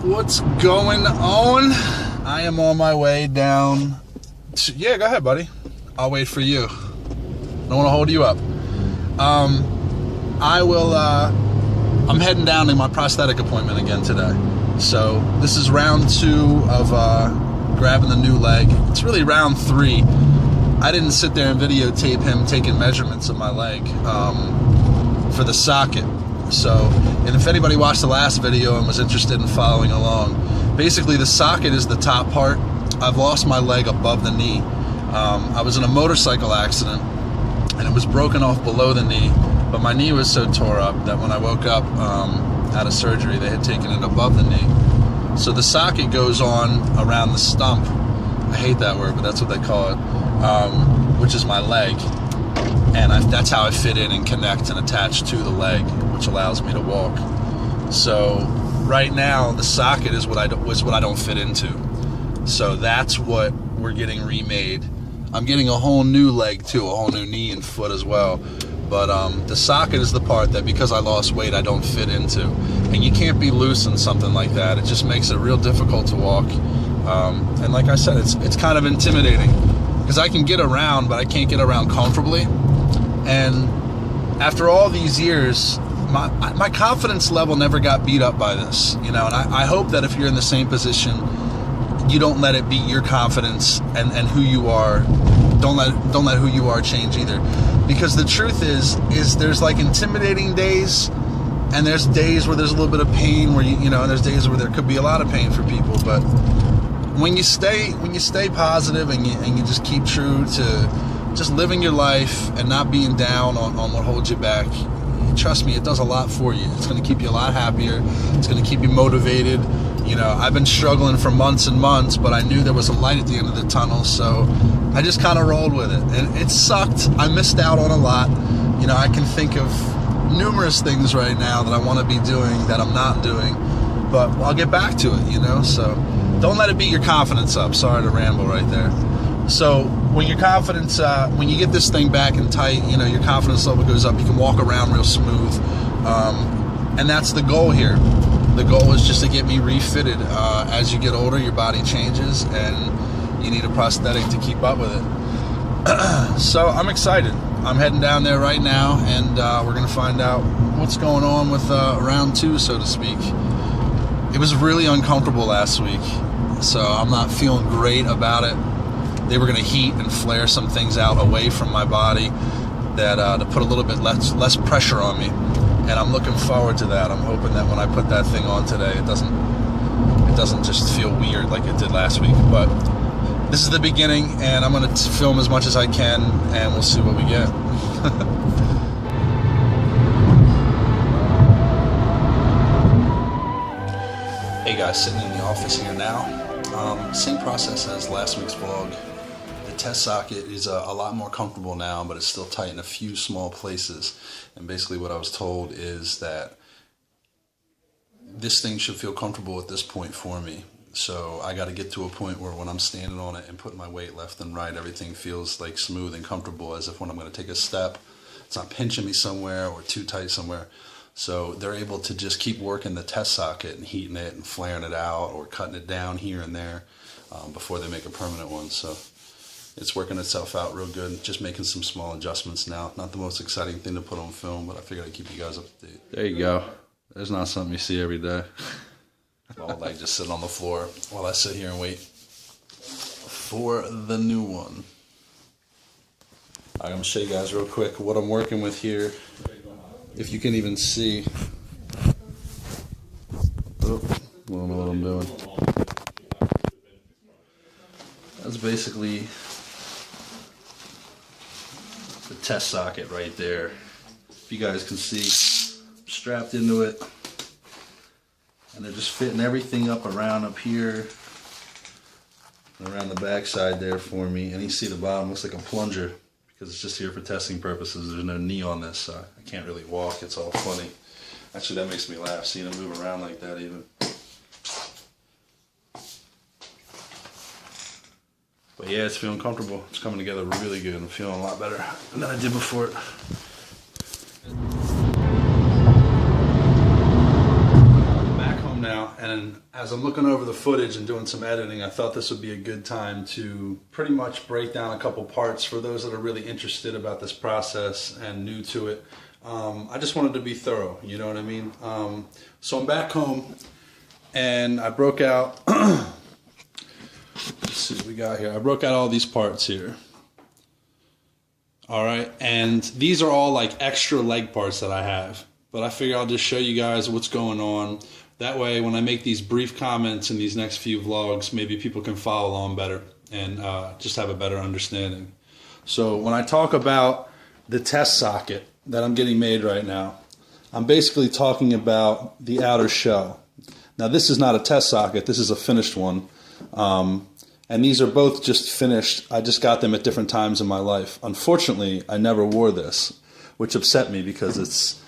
What's going on? I am on my way down to, yeah, go ahead, buddy. I'll wait for you. Don't want to hold you up. I'm heading down to my prosthetic appointment again today. So this is round 2 of grabbing the new leg. It's really round 3. I didn't sit there and videotape him taking measurements of my leg for the socket. So, and if anybody watched the last video and was interested in following along, basically the socket is the top part. I've lost my leg above the knee. I was in a motorcycle accident and it was broken off below the knee, but my knee was so tore up that when I woke up out of surgery, they had taken it above the knee. So the socket goes on around the stump. I hate that word, but that's what they call it, which is my leg. And that's how I fit in and connect and attach to the leg, which allows me to walk. So right now, the socket is what I don't fit into. So that's what we're getting remade. I'm getting a whole new leg too, a whole new knee and foot as well. But the socket is the part that, because I lost weight, I don't fit into. And you can't be loose in something like that. It just makes it real difficult to walk. And like I said, it's kind of intimidating because I can get around, but I can't get around comfortably. And after all these years, my confidence level never got beat up by this, you know. And I hope that if you're in the same position, you don't let it beat your confidence and who you are. Don't let who you are change either, because the truth is there's like intimidating days, and there's days where there's a little bit of pain, where you know, and there's days where there could be a lot of pain for people. But when you stay positive and you just keep true to just living your life and not being down on what holds you back, trust me, it does a lot for you. It's going to keep you a lot happier. It's going to keep you motivated. You know, I've been struggling for months and months, but I knew there was a light at the end of the tunnel, so I just kind of rolled with it. And it sucked. I missed out on a lot. You know, I can think of numerous things right now that I want to be doing that I'm not doing, but I'll get back to it, you know. So don't let it beat your confidence up. Sorry to ramble right there. So when your confidence, when you get this thing back and tight, you know, your confidence level goes up. You can walk around real smooth, and that's the goal here. The goal is just to get me refitted. As you get older, your body changes, and you need a prosthetic to keep up with it. So I'm excited. I'm heading down there right now, and we're going to find out what's going on with round 2, so to speak. It was really uncomfortable last week, so I'm not feeling great about it. They were going to heat and flare some things out away from my body that to put a little bit less pressure on me, and I'm looking forward to that. I'm hoping that when I put that thing on today, it doesn't just feel weird like it did last week. But this is the beginning, and I'm going to film as much as I can, and we'll see what we get. Hey guys, sitting in the office here now. Same process as last week's vlog. The test socket is a lot more comfortable now, but it's still tight in a few small places. And basically what I was told is that this thing should feel comfortable at this point for me. So I got to get to a point where when I'm standing on it and putting my weight left and right, everything feels like smooth and comfortable, as if when I'm going to take a step, it's not pinching me somewhere or too tight somewhere. So they're able to just keep working the test socket and heating it and flaring it out or cutting it down here and there before they make a permanent one. So it's working itself out real good. Just making some small adjustments now. Not the most exciting thing to put on film, but I figured I'd keep you guys up to date. There you go. There's not something you see every day. My old leg just sitting on the floor while I sit here and wait for the new one. I'm going to show you guys real quick what I'm working with here. If you can even see. Oh, I don't know what I'm doing. That's basically the test socket right there. If you guys can see, I'm strapped into it. And they're just fitting everything up here. Around the back side there for me. And you see the bottom looks like a plunger, because it's just here for testing purposes. There's no knee on this, so I can't really walk. It's all funny. Actually, that makes me laugh, seeing it move around like that even. But yeah, it's feeling comfortable. It's coming together really good. I'm feeling a lot better than I did before it. Back home now, and as I'm looking over the footage and doing some editing, I thought this would be a good time to pretty much break down a couple parts for those that are really interested about this process and new to it. I just wanted to be thorough, you know what I mean? So I'm back home and I broke out, let's see what we got here. I broke out all these parts here. All right, and these are all like extra leg parts that I have, but I figure I'll just show you guys what's going on. That way, when I make these brief comments in these next few vlogs, maybe people can follow along better and just have a better understanding. So when I talk about the test socket that I'm getting made right now, I'm basically talking about the outer shell. Now this is not a test socket, this is a finished one. And these are both just finished. I just got them at different times in my life. Unfortunately, I never wore this, which upset me because it's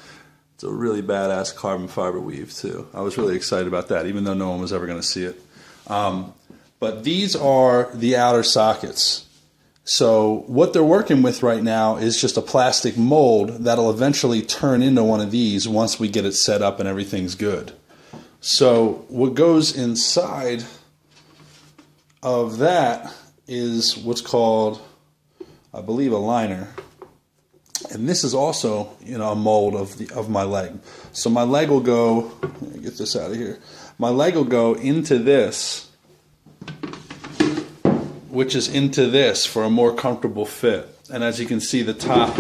a really badass carbon fiber weave too. I was really excited about that, even though no one was ever going to see it. But these are the outer sockets. So what they're working with right now is just a plastic mold that'll eventually turn into one of these once we get it set up and everything's good. So what goes inside of that is what's called, I believe, a liner. And this is also, you know, a mold of my leg. So my leg will go, let me get this out of here. My leg will go into this, which is into this for a more comfortable fit. And as you can see, the top,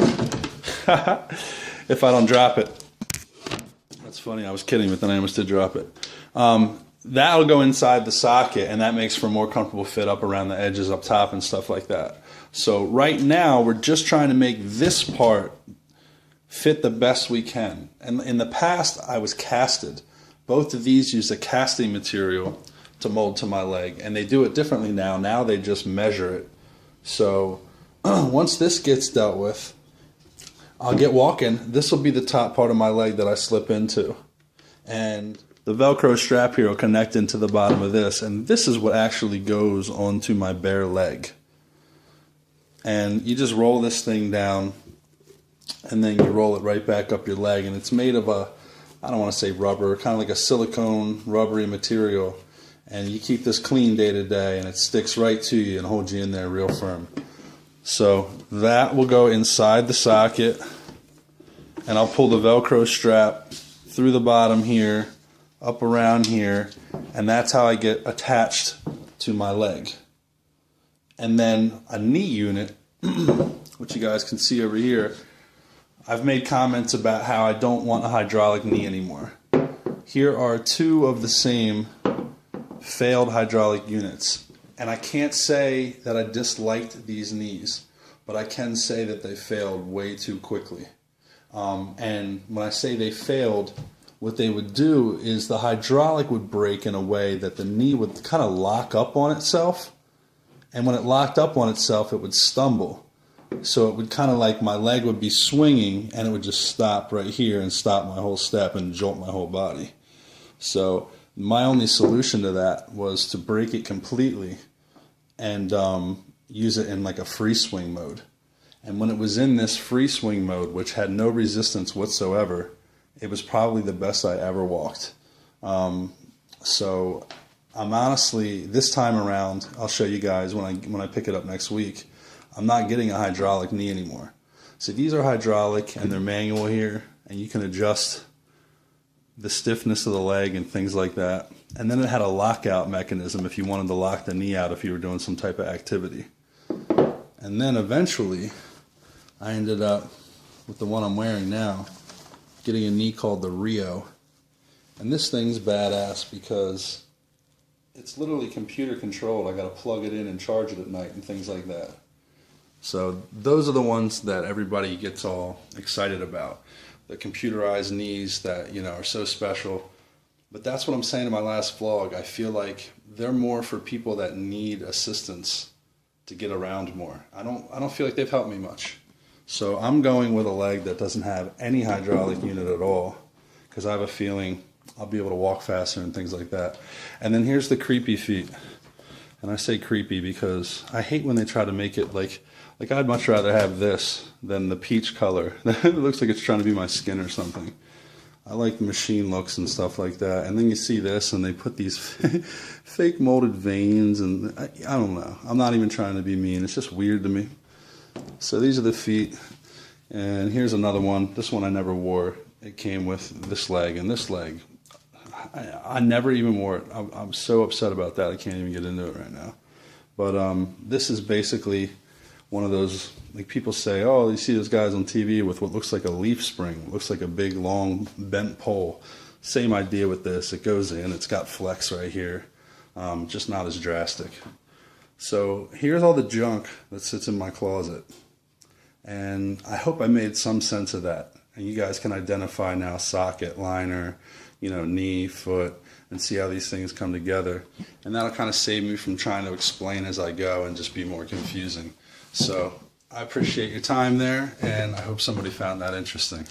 if I don't drop it, that's funny, I was kidding, but then I almost did drop it. That'll go inside the socket, and that makes for a more comfortable fit up around the edges up top and stuff like that. So right now, we're just trying to make this part fit the best we can. And in the past, I was casted. Both of these use a casting material to mold to my leg, and they do it differently now. Now they just measure it. So once this gets dealt with, I'll get walking. This will be the top part of my leg that I slip into. And the Velcro strap here will connect into the bottom of this, and this is what actually goes onto my bare leg. And you just roll this thing down, and then you roll it right back up your leg, and it's made of a, I don't want to say rubber, kind of like a silicone rubbery material, and you keep this clean day to day, and it sticks right to you and holds you in there real firm. So that will go inside the socket, and I'll pull the Velcro strap through the bottom here, up around here, and that's how I get attached to my leg. And then a knee unit, which you guys can see over here, I've made comments about how I don't want a hydraulic knee anymore. Here are two of the same failed hydraulic units. And I can't say that I disliked these knees, but I can say that they failed way too quickly. And when I say they failed, what they would do is the hydraulic would break in a way that the knee would kind of lock up on itself. And when it locked up on itself, it would stumble. So it would kind of like my leg would be swinging, and it would just stop right here and stop my whole step and jolt my whole body. So my only solution to that was to break it completely and use it in like a free swing mode. And when it was in this free swing mode, which had no resistance whatsoever, it was probably the best I ever walked. So I'm honestly, this time around, I'll show you guys when I pick it up next week, I'm not getting a hydraulic knee anymore. So these are hydraulic and they're manual here, and you can adjust the stiffness of the leg and things like that. And then it had a lockout mechanism if you wanted to lock the knee out if you were doing some type of activity. And then eventually, I ended up with the one I'm wearing now, getting a knee called the Rio. And this thing's badass because it's literally computer controlled. I got to plug it in and charge it at night and things like that. So those are the ones that everybody gets all excited about. The computerized knees that, you know, are so special. But that's what I'm saying in my last vlog. I feel like they're more for people that need assistance to get around more. I don't feel like they've helped me much. So I'm going with a leg that doesn't have any hydraulic unit at all, because I have a feeling I'll be able to walk faster and things like that. And then here's the creepy feet. And I say creepy because I hate when they try to make it like I'd much rather have this than the peach color. It looks like it's trying to be my skin or something. I like the machine looks and stuff like that. And then you see this, and they put these fake molded veins, and I don't know. I'm not even trying to be mean. It's just weird to me. So these are the feet, and here's another one. This one I never wore. It came with this leg and this leg. I never even wore it. I'm so upset about that. I can't even get into it right now. But this is basically one of those, like people say, oh, you see those guys on TV with what looks like a leaf spring. It looks like a big, long, bent pole. Same idea with this. It goes in. It's got flex right here. Just not as drastic. So here's all the junk that sits in my closet. And I hope I made some sense of that. And you guys can identify now socket, liner, you know, knee, foot, and see how these things come together. And that'll kind of save me from trying to explain as I go and just be more confusing. So I appreciate your time there, and I hope somebody found that interesting.